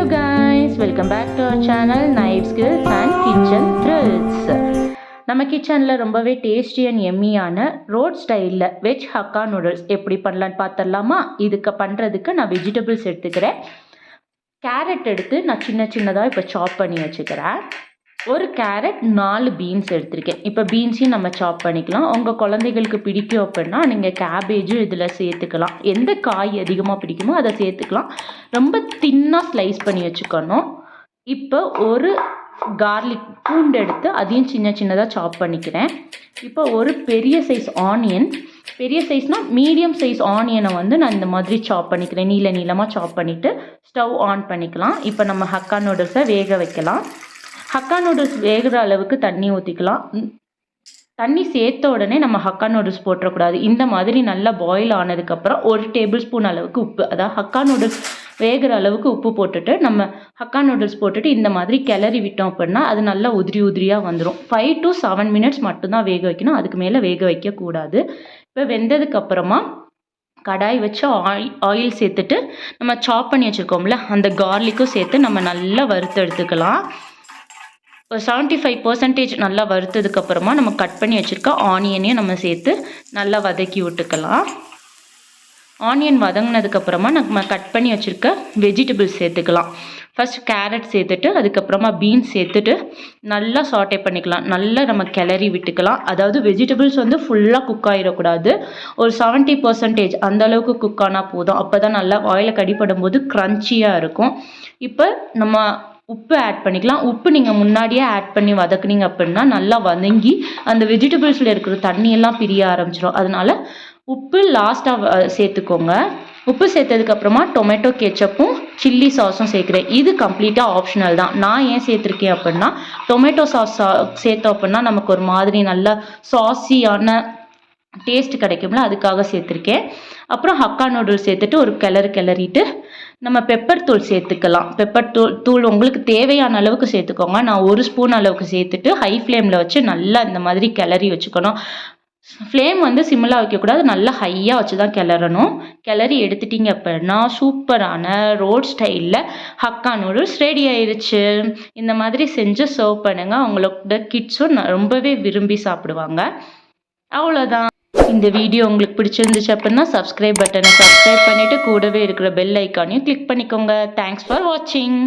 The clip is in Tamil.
guys, welcome back to our channel Knife Skills and Kitchen Thrills. நம்ம கிச்சனில் ரொம்பவே டேஸ்டி அண்ட் எம்மியான ரோட் ஸ்டைலில் வெஜ் ஹக்கா நூடுல்ஸ் எப்படி பண்ணலான்னு பார்த்துடலாமா? இதுக்கு பண்ணுறதுக்கு நான் வெஜிடபிள்ஸ் எடுத்துக்கிறேன். கேரட் எடுத்து நான் சின்னதாக இப்போ சாப் பண்ணி வச்சுக்கிறேன். ஒரு கேரட் 4 பீன்ஸ் எடுத்திருக்கேன். இப்போ பீன்ஸையும் நம்ம சாப் பண்ணிக்கலாம். உங்கள் குழந்தைகளுக்கு பிடிக்கும் அப்படின்னா நீங்கள் கேபேஜும் இதில் சேர்த்துக்கலாம். எந்த காய் அதிகமாக பிடிக்குமோ அதை சேர்த்துக்கலாம். ரொம்ப தின்னாக ஸ்லைஸ் பண்ணி வச்சுக்கணும். இப்போ ஒரு கார்லிக் பூண்டு எடுத்து அதையும் சின்னதாக சாப் பண்ணிக்கிறேன். இப்போ ஒரு பெரிய சைஸ் ஆனியன், பெரிய சைஸ்னால் மீடியம் சைஸ் ஆனியனை நான் இந்த மாதிரி சாப் பண்ணிக்கிறேன். நீளமாக சாப் பண்ணிவிட்டு ஸ்டவ் ஆன் பண்ணிக்கலாம். இப்போ நம்ம ஹக்கா நூடுல்ஸை வேக வைக்கலாம். ஹக்கா நூடுல்ஸ் வேகிற அளவுக்கு தண்ணி ஊற்றிக்கலாம். தண்ணி சேர்த்த உடனே நம்ம ஹக்கா நூடுல்ஸ் போட்டுறக்கூடாது. இந்த மாதிரி நல்லா பாயில் ஆனதுக்கப்புறம் 1 டேபிள் ஸ்பூன் அளவுக்கு உப்பு, அதாவது ஹக்கா நூடுல்ஸ் வேகிற அளவுக்கு உப்பு போட்டுட்டு நம்ம ஹக்கா நூடுல்ஸ் போட்டுட்டு இந்த மாதிரி கிளறி விட்டோம் அப்படின்னா அது நல்லா உதிரியாக வந்துடும். 5 to 7 மினிட்ஸ் மட்டும்தான் வேக வைக்கணும், அதுக்கு மேலே வேக வைக்கக்கூடாது. இப்போ வெந்ததுக்கப்புறமா கடாய் வச்சு ஆயில் சேர்த்துட்டு நம்ம சாப் பண்ணி வச்சுருக்கோம்ல அந்த கார்லிக்கும் சேர்த்து நம்ம நல்லா வறுத்து எடுத்துக்கலாம். ஒரு 75% நல்லா வறுத்ததுக்கப்புறமா நம்ம கட் பண்ணி வச்சுருக்க ஆனியனையும் நம்ம சேர்த்து நல்லா வதக்கி விட்டுக்கலாம். ஆனியன் வதங்கினதுக்கப்புறமா நம்ம கட் பண்ணி வச்சுருக்க வெஜிடபிள்ஸ் சேர்த்துக்கலாம். ஃபர்ஸ்ட் கேரட் சேர்த்துட்டு அதுக்கப்புறமா பீன்ஸ் சேர்த்துட்டு நல்லா சாட்டே பண்ணிக்கலாம். நல்லா நம்ம கிளறி விட்டுக்கலாம். அதாவது வெஜிடபிள்ஸ் ஃபுல்லாக குக் ஆகிடக்கூடாது. ஒரு 70% அந்த அளவுக்கு குக் ஆனால் போதும். அப்போ தான் நல்லா ஆயிலில் கடிப்படும் போது க்ரன்ச்சியாக இருக்கும். இப்போ நம்ம உப்பு ஆட் பண்ணிக்கலாம். உப்பு நீங்கள் முன்னாடியே ஆட் பண்ணி வதக்குனீங்க அப்படின்னா நல்லா வதங்கி அந்த வெஜிடபிள்ஸில் இருக்கிற தண்ணியெல்லாம் பிரிய ஆரம்பிச்சிடும். அதனால உப்பு லாஸ்ட்டாக சேர்த்துக்கோங்க. உப்பு சேர்த்ததுக்கப்புறமா டொமேட்டோ கெச்சப்பும் சில்லி சாஸும் சேர்க்குறேன். இது கம்ப்ளீட்டாக ஆப்ஷனல் தான். நான் ஏன் சேர்த்துருக்கேன் அப்படின்னா டொமேட்டோ சாஸ் சேர்த்தோம் அப்படின்னா நமக்கு ஒரு மாதிரி நல்லா சாஸியான டேஸ்ட் கிடைக்கும்ல, அதுக்காக சேர்த்துருக்கேன். அப்புறம் ஹக்கா நூடுல்ஸ் சேர்த்துட்டு ஒரு கிளறிட்டு நம்ம பெப்பர் தூள் சேர்த்துக்கலாம். பெப்பர் தூள் உங்களுக்கு தேவையான அளவுக்கு சேர்த்துக்கோங்க. நான் 1 ஸ்பூன் அளவுக்கு சேர்த்துட்டு ஹை ஃப்ளேமில் வச்சு நல்லா இந்த மாதிரி கிளறி வச்சுக்கணும். ஃப்ளேம் சிம்மில் வைக்கக்கூடாது, நல்லா ஹையாக வச்சு தான் கிளறணும். கிளறி எடுத்துட்டிங்க அப்படின்னா சூப்பரான ரோட் ஸ்டைலில் ஹக்கா நூடுல்ஸ் ரெடி ஆயிடுச்சு. இந்த மாதிரி செஞ்சு சர்வ் பண்ணுங்கள். உங்களோட கிட்ஸும் ரொம்பவே விரும்பி சாப்பிடுவாங்க. அவ்வளோதான். இந்த வீடியோ உங்களுக்கு பிடிச்சிருந்துச்சு அப்படின்னா சப்ஸ்கிரைப் பட்டனை சப்ஸ்கிரைப் பண்ணிவிட்டு கூடவே இருக்கிற பெல் ஐக்கானையும் கிளிக் பண்ணிக்கோங்க. தேங்க்ஸ் ஃபார் வாட்சிங்.